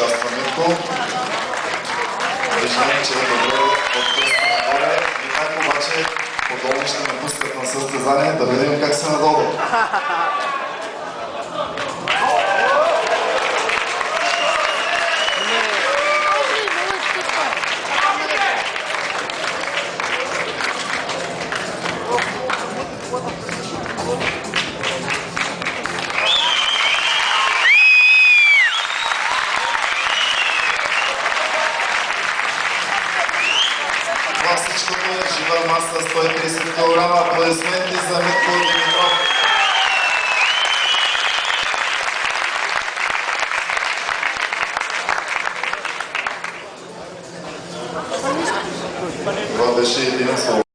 участва Митко. Виждаме, че е добре от пръста нагоре. И как обаче по-долу ще ме пускат на състезание, да видим как са надолу. Това всичкото е жива маса 130 кг. Аплодисменти за Митко Димитров. Това беше един